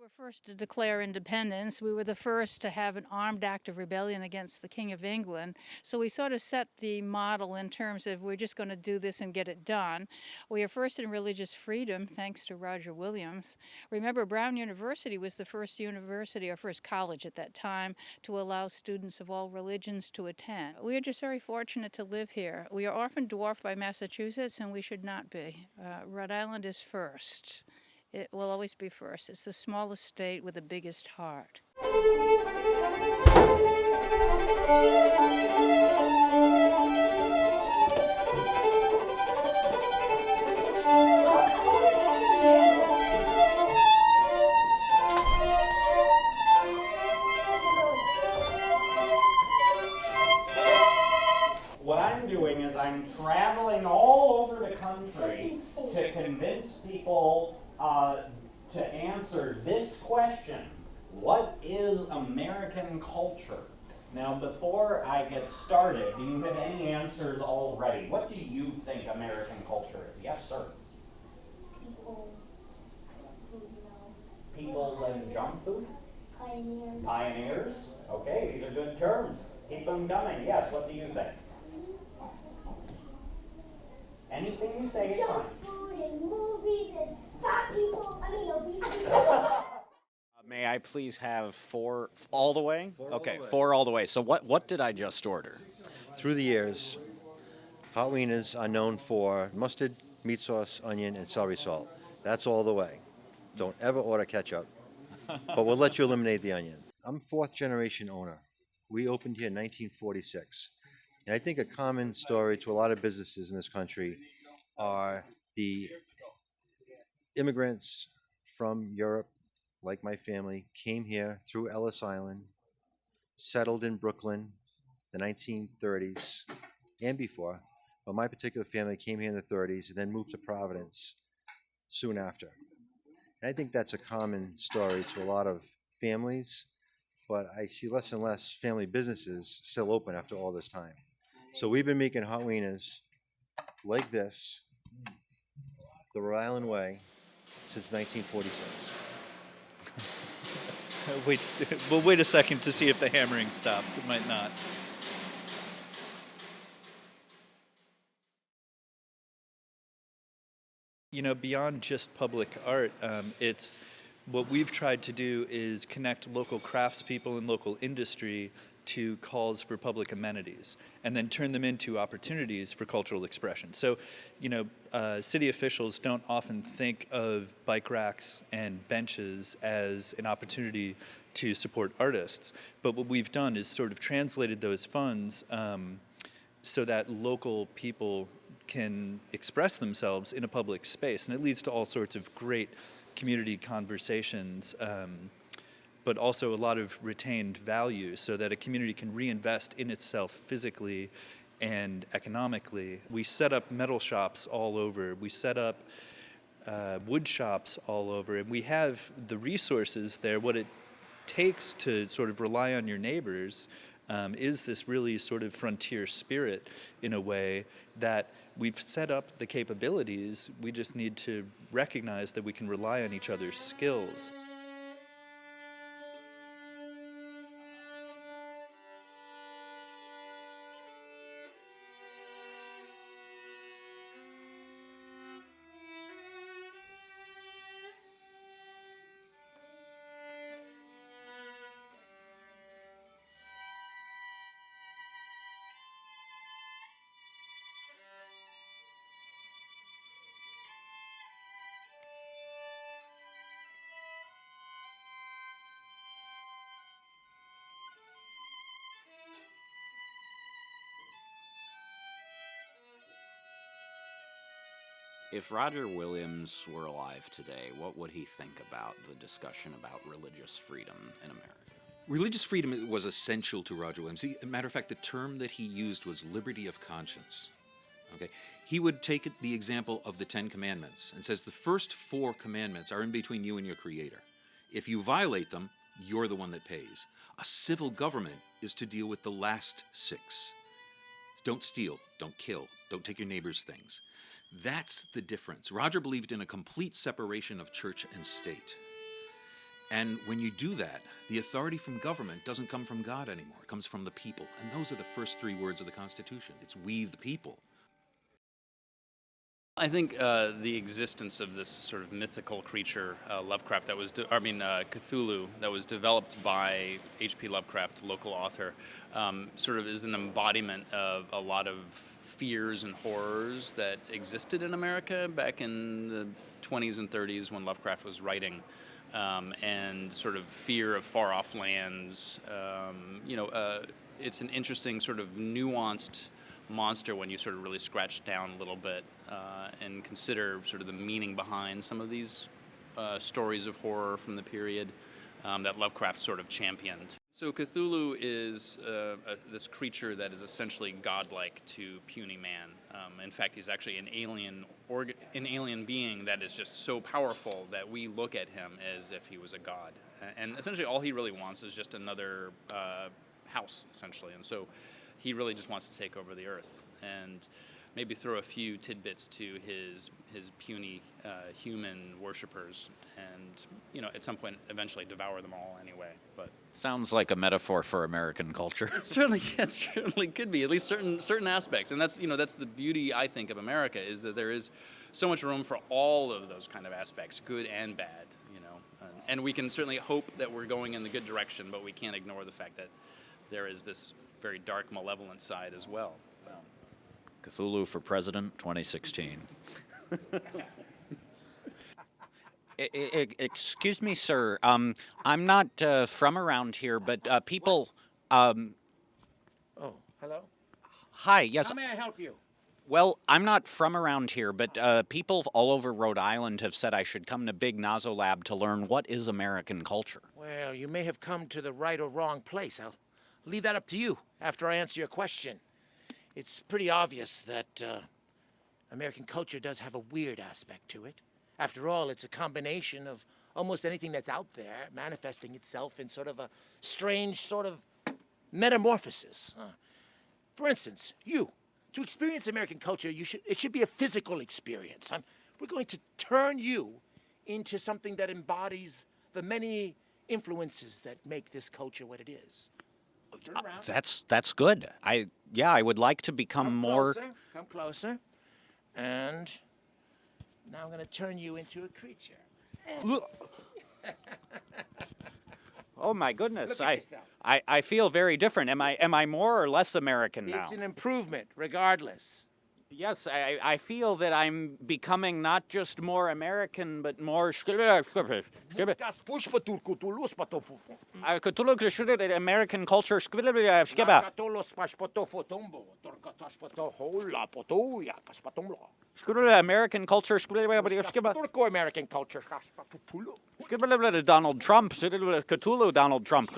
were first to declare independence. We were the first to have an armed act of rebellion against the King of England. So we sort of set the model in terms of we're just going to do this and get it done. We are first in religious freedom, thanks to Roger Williams. Remember, Brown University was the first university, or first college at that time, to allow students of all religions to attend. We are just very fortunate to live here. We are often dwarfed by Massachusetts, and we should not be. Rhode Island is first. It will always be first. It's the smallest state with the biggest heart. What I'm doing is I'm traveling all over the country to convince people to answer this question: what is American culture? Now, before I get started, do you have any answers already? What do you think American culture is? Yes, sir. People and junk food? Pioneers. Pioneers? Okay, these are good terms. Keep them coming. Yes, what do you think? Anything you say is fine. Junk food and movies and fat people, obesity. May I please have four all the way? Okay, the way. four all the way. So what did I just order? Through the years, hot wieners are known for mustard, meat sauce, onion, and celery salt. That's all the way. Don't ever order ketchup, but we'll let you eliminate the onion. I'm fourth generation owner. We opened here in 1946. And I think a common story to a lot of businesses in this country are the immigrants from Europe, like my family, came here through Ellis Island, settled in Brooklyn, the 1930s and before. But my particular family came here in the 30s and then moved to Providence soon after. And I think that's a common story to a lot of families, but I see less and less family businesses still open after all this time. So we've been making hot wieners like this, the Rhode Island way, since 1946. Wait a second to see if the hammering stops. It might not. Beyond just public art, it's what we've tried to do is connect local craftspeople and local industry to calls for public amenities, and then turn them into opportunities for cultural expression. So, city officials don't often think of bike racks and benches as an opportunity to support artists, but what we've done is sort of translated those funds so that local people can express themselves in a public space, and it leads to all sorts of great community conversations, but also a lot of retained value so that a community can reinvest in itself physically and economically. We set up metal shops all over. We set up wood shops all over. And we have the resources there. What it takes to sort of rely on your neighbors is this really sort of frontier spirit in a way that we've set up the capabilities. We just need to recognize that we can rely on each other's skills. If Roger Williams were alive today, what would he think about the discussion about religious freedom in America? Religious freedom was essential to Roger Williams. As a matter of fact, the term that he used was liberty of conscience. Okay, he would take the example of the Ten Commandments and says the first 4 commandments are in between you and your Creator. If you violate them, you're the one that pays. A civil government is to deal with the last 6. Don't steal, don't kill, don't take your neighbor's things. That's the difference. Roger believed in a complete separation of church and state. And when you do that, the authority from government doesn't come from God anymore. It comes from the people. And those are the first three words of the Constitution. It's we the people. I think the existence of this sort of mythical creature, Lovecraft, Cthulhu, that was developed by H.P. Lovecraft, local author, sort of is an embodiment of a lot of fears and horrors that existed in America back in the 20s and 30s when Lovecraft was writing, and sort of fear of far-off lands. It's an interesting sort of nuanced monster when you sort of really scratch down a little bit and consider sort of the meaning behind some of these stories of horror from the period that Lovecraft sort of championed. So Cthulhu is this creature that is essentially godlike to puny man. In fact, he's actually an alien being that is just so powerful that we look at him as if he was a god. And essentially all he really wants is just another house, essentially. And so he really just wants to take over the earth and maybe throw a few tidbits to his puny human worshippers, and at some point eventually devour them all anyway. But Sounds like a metaphor for American culture. it certainly could be, at least certain aspects, and that's the beauty, I think, of America, is that there is so much room for all of those kind of aspects, good and bad. And we can certainly hope that we're going in the good direction, but we can't ignore the fact that there is this very dark, malevolent side as well. Cthulhu for President 2016. Excuse me, sir. I'm not from around here, but people. Oh, hello? Hi, yes. How may I help you? Well, I'm not from around here, but people all over Rhode Island have said I should come to Big Nazo Lab to learn what is American culture. Well, you may have come to the right or wrong place. I'll leave that up to you after I answer your question. It's pretty obvious that American culture does have a weird aspect to it. After all, it's a combination of almost anything that's out there manifesting itself in sort of a strange sort of metamorphosis. For instance, to experience American culture, it should be a physical experience. We're going to turn you into something that embodies the many influences that make this culture what it is. Turn around. That's good. I would like to become Come more. closer. Come closer. And now I'm going to turn you into a creature. Oh my goodness! Look at yourself. I feel very different. Am I more or less American now? It's an improvement, regardless. Yes, I feel that I'm becoming not just more American, but more American culture. American culture. American culture. Donald Trump. Cthulhu Donald Trump.